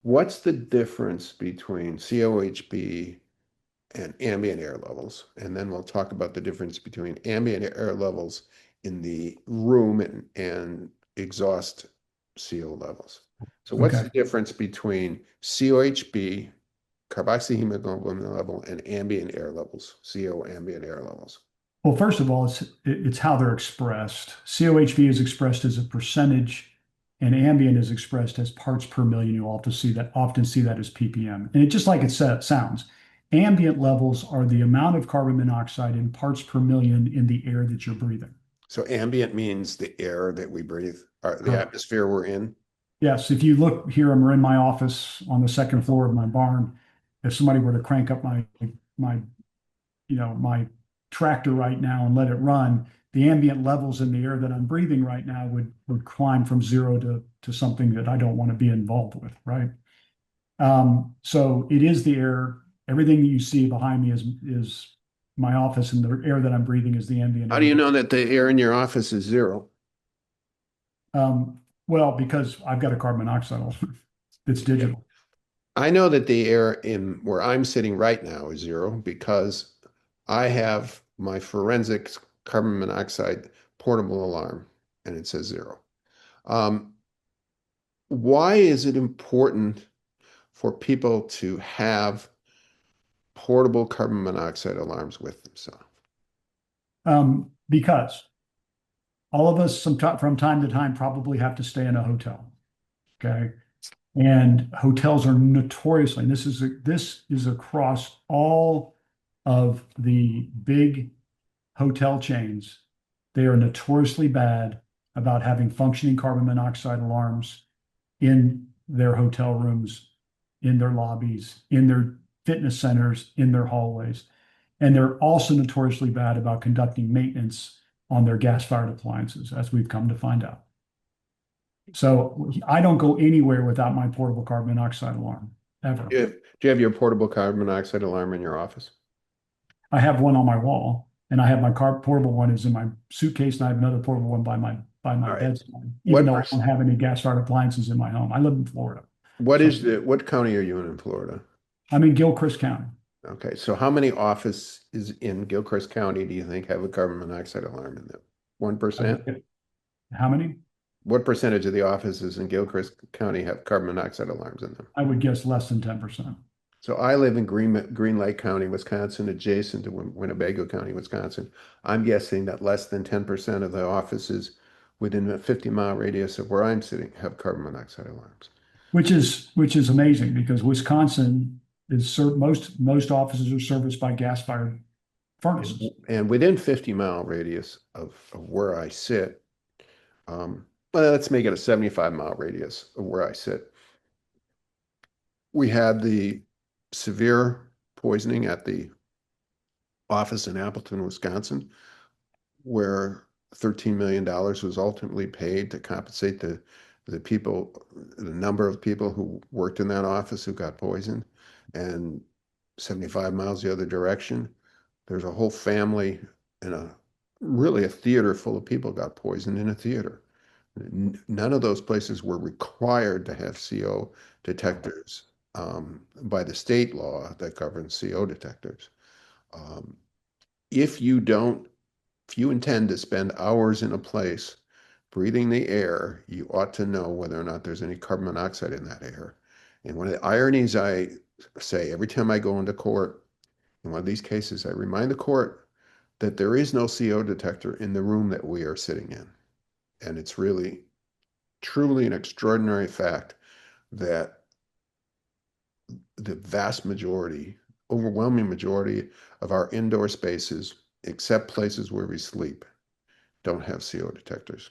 What's the difference between COHB and ambient air levels? And then we'll talk about the difference between ambient air levels in the room and exhaust CO levels. So what's Okay. the difference between COHB, carboxyhemoglobin level, and ambient air levels, CO ambient air levels? Well, first of all, it's how they're expressed. COHV is expressed as a percentage, and ambient is expressed as parts per million. You often see that as ppm. And it just like sounds, ambient levels are the amount of carbon monoxide in parts per million in the air that you're breathing. So ambient means the air that we breathe, or the Correct. atmosphere we're in. Yes, if you look here, I'm in my office on the second floor of my barn. If somebody were to crank up my my tractor right now and let it run, the ambient levels in the air that I'm breathing right now would climb from zero to something that I don't want to be involved with, right? So it is the air. Everything that you see behind me is my office, and the air that I'm breathing is the ambient How do air. you know that the air in your office is zero? Well, because I've got a carbon monoxide alarm. It's digital. I know that the air in where I'm sitting right now is zero because I have my forensics carbon monoxide portable alarm and it says zero. Um, why is it important for people to have portable carbon monoxide alarms with themselves? Because all of us from time to time probably have to stay in a hotel. Okay. And hotels are notoriously, and this is across all of the big hotel chains. They are notoriously bad about having functioning carbon monoxide alarms in their hotel rooms, in their lobbies, in their fitness centers, in their hallways. And they're also notoriously bad about conducting maintenance on their gas-fired appliances, as we've come to find out. So I don't go anywhere without my portable carbon monoxide alarm, ever. Do you have your portable carbon monoxide alarm in your office? I have one on my wall, and I have my portable one is in my suitcase, and I have another portable one by my All right. bedside, even What though I per don't have any gas-fired appliances in my home. I live in Florida. So what county are you in Florida? I'm in Gilchrist County. Okay, so how many offices in Gilchrist County do you think have a carbon monoxide alarm in them? I 1%? would, how many? What percentage of the offices in Gilchrist County have carbon monoxide alarms in them? I would guess less than 10%. So I live in Green Lake County, Wisconsin, adjacent to Winnebago County, Wisconsin. I'm guessing that less than 10% of the offices within a 50-mile radius of where I'm sitting have carbon monoxide alarms. Which is amazing because Wisconsin most offices are serviced by gas-fired And, furnaces. and within 50-mile radius of where I sit, well, let's make it a 75-mile radius of where I sit. We had the severe poisoning at the office in Appleton, Wisconsin, where $13 million was ultimately paid to compensate the people, the number of people who worked in that office who got poisoned. And 75 miles the other direction, there's a whole family in a really a theater full of people got poisoned in a theater. None of those places were required to have CO detectors by the state law that governs CO detectors. Um, if you don't, if you intend to spend hours in a place breathing the air, you ought to know whether or not there's any carbon monoxide in that air. And one of the ironies I say every time I go into court, in one of these cases, I remind the court that there is no CO detector in the room that we are sitting in. And it's really, truly an extraordinary fact that the vast majority, overwhelming majority of our indoor spaces, except places where we sleep, don't have CO detectors.